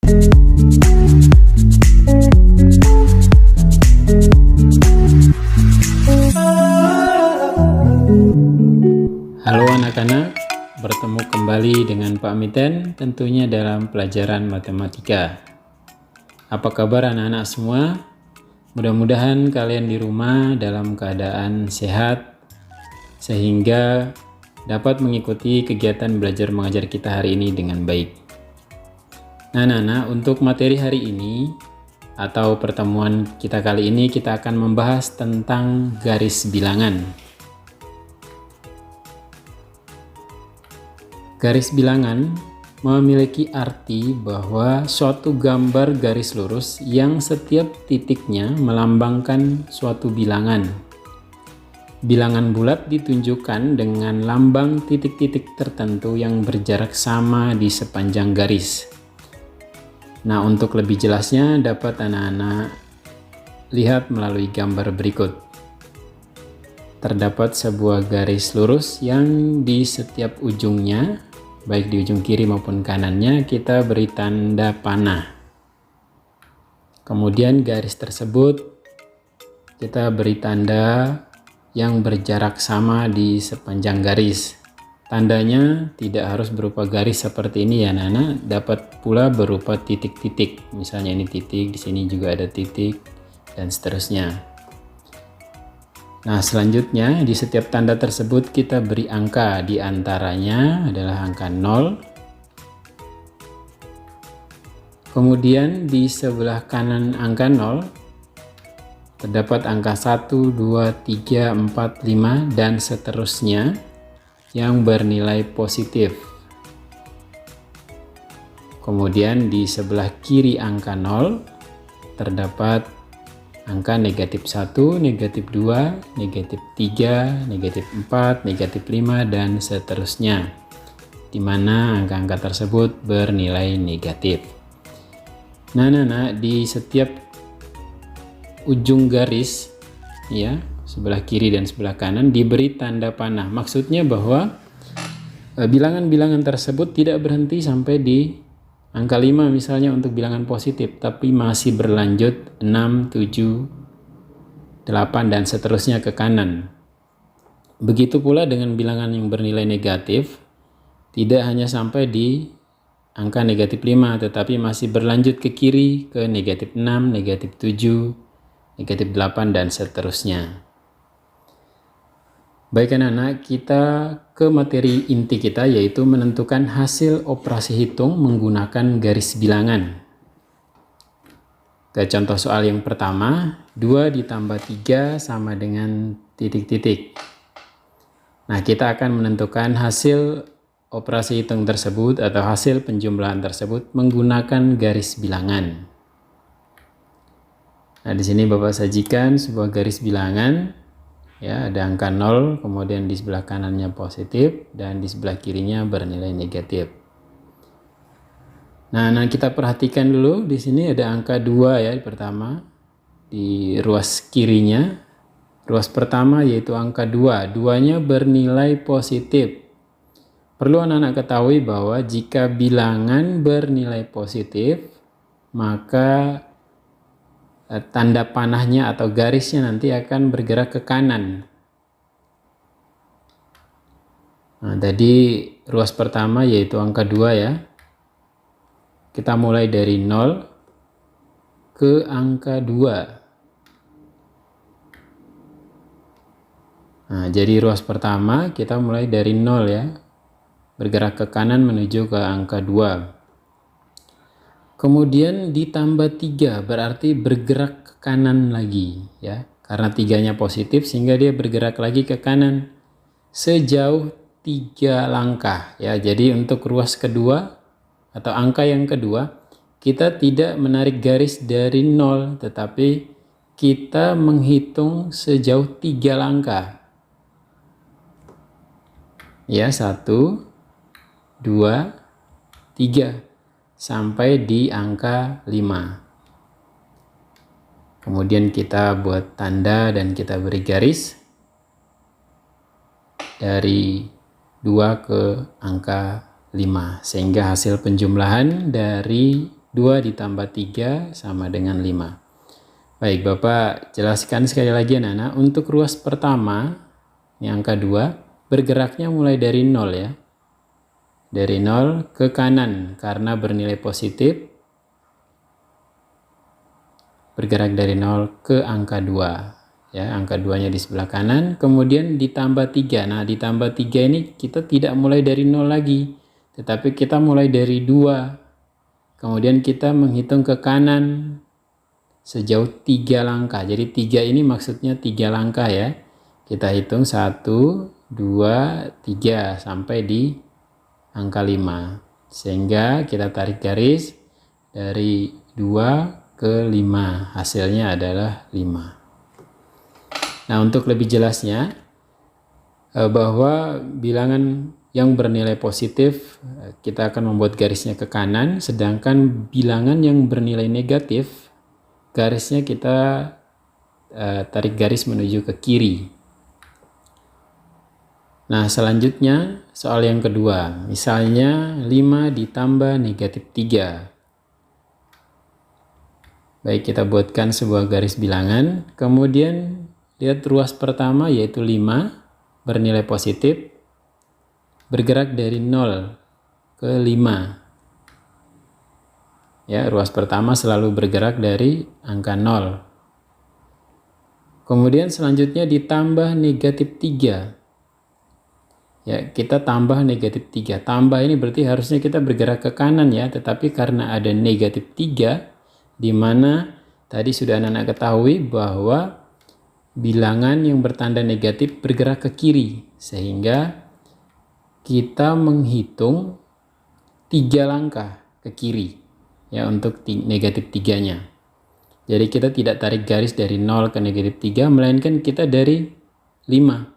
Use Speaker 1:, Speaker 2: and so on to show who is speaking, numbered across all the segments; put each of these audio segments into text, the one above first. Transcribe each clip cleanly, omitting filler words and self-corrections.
Speaker 1: Halo anak-anak, bertemu kembali dengan Pak Miten tentunya dalam pelajaran matematika. Apa kabar anak-anak semua? Mudah-mudahan kalian di rumah dalam keadaan sehat sehingga dapat mengikuti kegiatan belajar mengajar kita hari ini dengan baik. Nah anak-anak, untuk materi hari ini atau pertemuan kita kali ini kita akan membahas tentang garis bilangan. Garis bilangan memiliki arti bahwa suatu gambar garis lurus yang setiap titiknya melambangkan suatu bilangan. Bilangan bulat ditunjukkan dengan lambang titik-titik tertentu yang berjarak sama di sepanjang garis. Nah, untuk lebih jelasnya dapat anak-anak lihat melalui gambar berikut. Terdapat sebuah garis lurus yang di setiap ujungnya, baik di ujung kiri maupun kanannya, kita beri tanda panah. Kemudian garis tersebut kita beri tanda yang berjarak sama di sepanjang garis. Tandanya tidak harus berupa garis seperti ini ya anak-anak, dapat pula berupa titik-titik. Misalnya ini titik, di sini juga ada titik, dan seterusnya. Nah, selanjutnya di setiap tanda tersebut kita beri angka, di antaranya adalah angka 0. Kemudian di sebelah kanan angka 0 terdapat angka 1, 2, 3, 4, 5 dan seterusnya yang bernilai positif. Kemudian di sebelah kiri angka 0 terdapat angka negatif 1, negatif 2, negatif 3, negatif 4, negatif 5, dan seterusnya, di mana angka-angka tersebut bernilai negatif. Nah, di setiap ujung garis, ya, sebelah kiri dan sebelah kanan diberi tanda panah. Maksudnya bahwa bilangan-bilangan tersebut tidak berhenti sampai di angka 5 misalnya untuk bilangan positif, tapi masih berlanjut 6, 7, 8 dan seterusnya ke kanan. Begitu pula dengan bilangan yang bernilai negatif, tidak hanya sampai di angka negatif 5, tetapi masih berlanjut ke kiri ke negatif 6, negatif 7, negatif 8 dan seterusnya. Baik anak-anak, kita ke materi inti kita, yaitu menentukan hasil operasi hitung menggunakan garis bilangan. Ke contoh soal yang pertama, 2 ditambah 3 sama dengan titik-titik. Nah, kita akan menentukan hasil operasi hitung tersebut atau hasil penjumlahan tersebut menggunakan garis bilangan. Nah, di sini Bapak sajikan sebuah garis bilangan. Ya, ada angka 0, kemudian di sebelah kanannya positif dan di sebelah kirinya bernilai negatif. Nah, kita perhatikan dulu di sini ada angka 2 ya pertama di ruas kirinya. Ruas pertama yaitu angka 2. 2-nya bernilai positif. Perlu anak-anak ketahui bahwa jika bilangan bernilai positif, maka tanda panahnya atau garisnya nanti akan bergerak ke kanan. Nah, tadi ruas pertama yaitu angka 2 ya. Kita mulai dari 0 ke angka 2. Nah, jadi ruas pertama kita mulai dari 0 ya. Bergerak ke kanan menuju ke angka 2. Kemudian ditambah 3 berarti bergerak ke kanan lagi ya. Karena 3-nya positif sehingga dia bergerak lagi ke kanan sejauh 3 langkah ya. Jadi untuk ruas kedua atau angka yang kedua kita tidak menarik garis dari 0, tetapi kita menghitung sejauh 3 langkah. Ya, 1, 2, 3. Sampai di angka 5. Kemudian kita buat tanda dan kita beri garis dari 2 ke angka 5, sehingga hasil penjumlahan dari 2 ditambah 3 sama dengan 5. Baik, Bapak jelaskan sekali lagi anak-anak. Untuk ruas pertama, ini angka 2, bergeraknya mulai dari 0 ya. Dari 0 ke kanan karena bernilai positif. Bergerak dari 0 ke angka 2. Ya, angka 2-nya di sebelah kanan, kemudian ditambah 3. Nah, ditambah 3 ini kita tidak mulai dari 0 lagi, tetapi kita mulai dari 2. Kemudian kita menghitung ke kanan sejauh 3 langkah. Jadi 3 ini maksudnya 3 langkah ya. Kita hitung 1, 2, 3 sampai di angka 5. Sehingga kita tarik garis dari 2 ke 5. Hasilnya adalah 5. Nah, untuk lebih jelasnya, bahwa bilangan yang bernilai positif kita akan membuat garisnya ke kanan, sedangkan bilangan yang bernilai negatif garisnya kita tarik garis menuju ke kiri. Nah, selanjutnya soal yang kedua, misalnya 5 ditambah negatif 3. Baik, kita buatkan sebuah garis bilangan, kemudian lihat ruas pertama yaitu 5 bernilai positif, bergerak dari 0 ke 5. Ya, ruas pertama selalu bergerak dari angka 0. Kemudian selanjutnya ditambah negatif 3. Ya, kita tambah negatif 3. Tambah ini berarti harusnya kita bergerak ke kanan ya, tetapi karena ada negatif 3, di mana tadi sudah anak-anak ketahui bahwa bilangan yang bertanda negatif bergerak ke kiri, sehingga kita menghitung 3 langkah ke kiri ya untuk negatif 3-nya. Jadi kita tidak tarik garis dari 0 ke negatif 3, melainkan kita dari 5.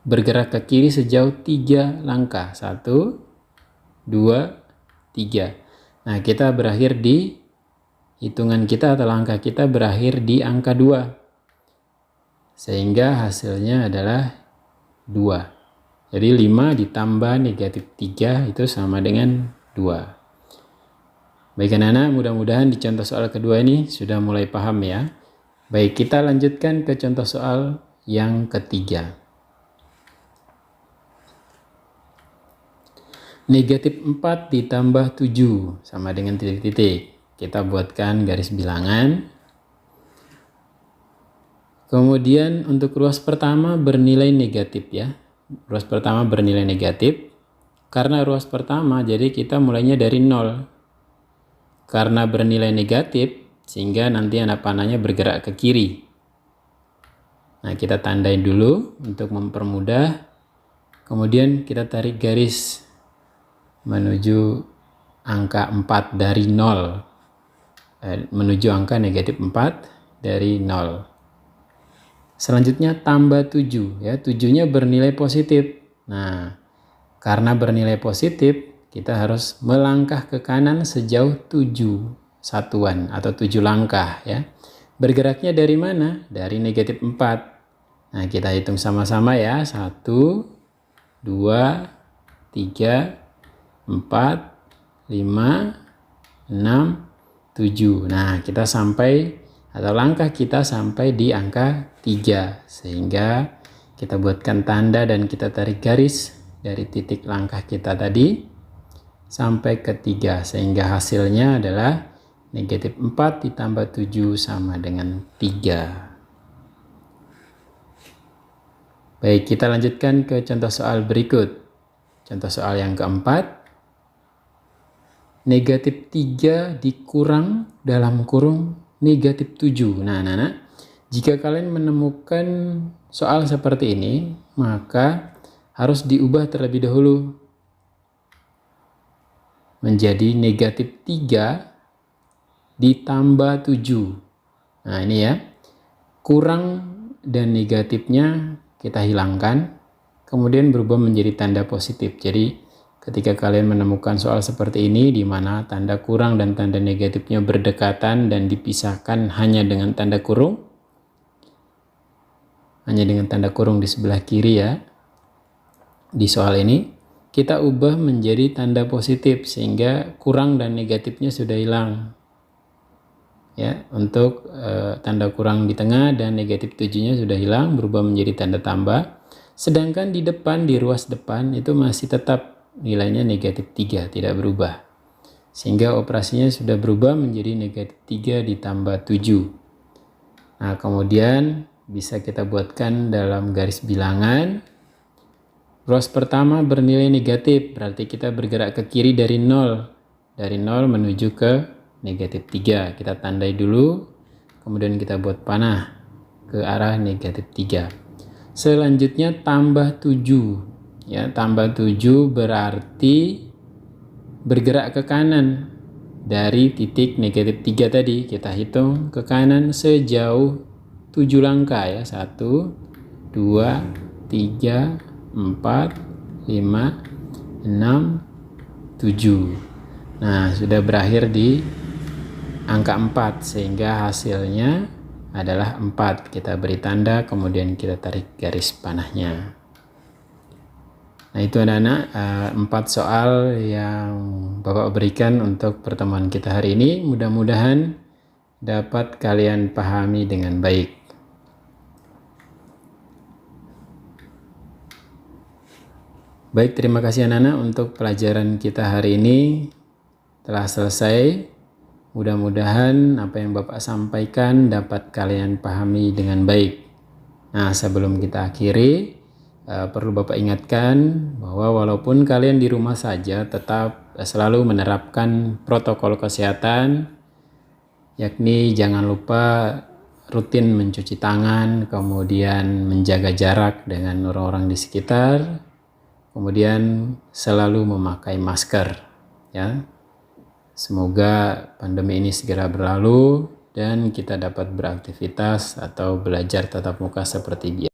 Speaker 1: Bergerak ke kiri sejauh 3 langkah. 1, 2, 3. Nah, kita berakhir di hitungan kita atau langkah kita berakhir di angka 2. Sehingga hasilnya adalah 2. Jadi 5 ditambah negatif 3 itu sama dengan 2. Baik anak-anak, mudah-mudahan di contoh soal kedua ini sudah mulai paham ya. Baik, kita lanjutkan ke contoh soal yang ketiga. Negatif 4 ditambah 7 sama dengan titik-titik. Kita buatkan garis bilangan. Kemudian untuk ruas pertama bernilai negatif ya. Ruas pertama bernilai negatif. Karena ruas pertama jadi kita mulainya dari 0. Karena bernilai negatif sehingga nanti anak panahnya bergerak ke kiri. Nah, kita tandain dulu untuk mempermudah. Kemudian kita tarik garis menuju angka 4 dari 0. Menuju angka negatif 4 dari 0. Selanjutnya tambah 7 ya, 7-nya bernilai positif. Nah, karena bernilai positif kita harus melangkah ke kanan sejauh 7 satuan atau 7 langkah ya. Bergeraknya dari mana? Dari negatif 4. Nah, kita hitung sama-sama ya. 1, 2, 3, 4, 5, 6, 7. Nah, kita sampai atau langkah kita sampai di angka 3. Sehingga kita buatkan tanda dan kita tarik garis dari titik langkah kita tadi sampai ke 3. Sehingga hasilnya adalah negatif 4 ditambah 7 sama dengan 3. Baik, kita lanjutkan ke contoh soal berikut. Contoh soal yang keempat. Negatif 3 dikurang dalam kurung negatif 7. Nah, anak-anak, jika kalian menemukan soal seperti ini, maka harus diubah terlebih dahulu menjadi negatif 3 ditambah 7. Nah, ini ya. Kurang dan negatifnya kita hilangkan, kemudian berubah menjadi tanda positif. Jadi ketika kalian menemukan soal seperti ini di mana tanda kurang dan tanda negatifnya berdekatan dan dipisahkan hanya dengan tanda kurung. Hanya dengan tanda kurung di sebelah kiri ya. Di soal ini, kita ubah menjadi tanda positif sehingga kurang dan negatifnya sudah hilang. Ya, untuk tanda kurang di tengah dan negatif 7-nya sudah hilang, berubah menjadi tanda tambah. Sedangkan di depan, di ruas depan itu masih tetap nilainya negatif 3, tidak berubah. Sehingga operasinya sudah berubah menjadi negatif 3 ditambah 7. Nah, kemudian bisa kita buatkan dalam garis bilangan. Ruas pertama bernilai negatif, berarti kita bergerak ke kiri dari 0. Dari 0 menuju ke negatif 3. Kita tandai dulu, kemudian kita buat panah ke arah negatif 3. Selanjutnya tambah 7. Ya, tambah 7 berarti bergerak ke kanan. Dari titik negatif 3 tadi, kita hitung ke kanan sejauh 7 langkah ya. 1, 2, 3, 4, 5, 6, 7. Nah, sudah berakhir di angka 4 sehingga hasilnya adalah 4. Kita beri tanda, kemudian kita tarik garis panahnya. Nah, itu anak-anak 4 soal yang Bapak berikan untuk pertemuan kita hari ini. Mudah-mudahan dapat kalian pahami dengan baik. Baik, terima kasih anak-anak untuk pelajaran kita hari ini telah selesai. Mudah-mudahan apa yang Bapak sampaikan dapat kalian pahami dengan baik. Nah, sebelum kita akhiri, perlu Bapak ingatkan bahwa walaupun kalian di rumah saja tetap selalu menerapkan protokol kesehatan, yakni jangan lupa rutin mencuci tangan, kemudian menjaga jarak dengan orang-orang di sekitar, kemudian selalu memakai masker ya. Semoga pandemi ini segera berlalu dan kita dapat beraktivitas atau belajar tatap muka seperti biasa.